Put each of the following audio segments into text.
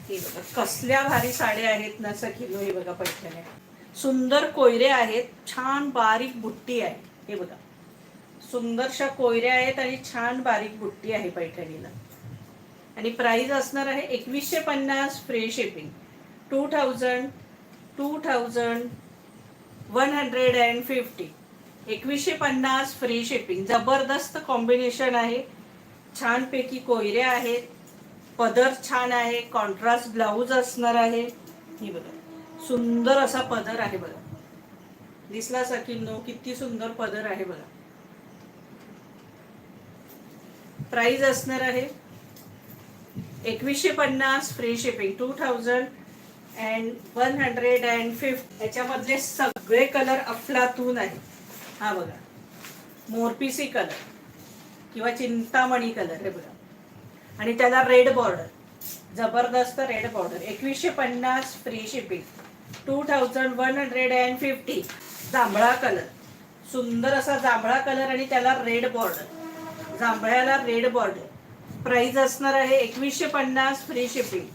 हे बघा कसल्या भारी साड्या आहेत ना सखीनो. हे बघा पैठण्या सुंदर कोयरे आहेत, छान बारीक बुट्टी आहे. हे बघा सुंदरशा कोयऱ्या आहेत आणि छान बारीक बुट्टी आहे पैठणीला. आणि प्राइस असणार आहे 2150 फ्री शिपिंग. 2150 2150 free shipping. जबरदस्त कॉम्बिनेशन आहे, छानपैकी कोयरे आहेत, पदर छान आहे, कॉन्ट्रास्ट ब्लाऊज असणार आहे. हे बघा सुंदर असा पदर आहे बघा. दिसला सखींनो किती सुंदर पदर आहे बघा. प्राइस असणार आहे 2150 फ्री शिपिंग. 2150. याच्यामधले सगळे कलर अफलातून आहे. हा बघा मोरपिसी कलर किंवा चिंतामणी कलर. हे बघा आणि त्याला रेड बॉर्डर, जबरदस्त रेड बॉर्डर. 2150 free shipping. 2150. जांभळा कलर, सुंदर असा जांभळा कलर आणि त्याला रेड बॉर्डर, जांभळ्याला रेड बॉर्डर. प्राइस असणार आहे 2150 फ्री शिपिंग.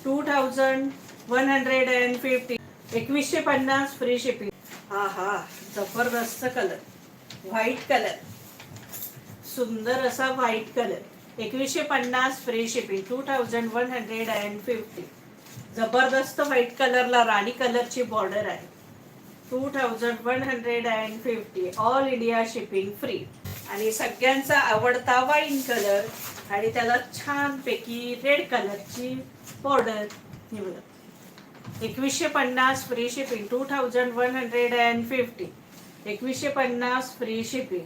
2150. 2150 free shipping. हा हा जबरदस्त कलर, व्हाईट कलर, सुंदर असा व्हाईट कलर. 2150 free shipping. 2150. जबरदस्त व्हाईट कलरला राणी कलरची बॉर्डर आहे. 2150. All India shipping free. आणि सगळ्यांचा आवडता वाईन कलर आणि त्याला छान पैकी रेड कलरची बॉर्डर. हे बघा 2150 फ्री शिपिंग. 2150. 2150 free shipping.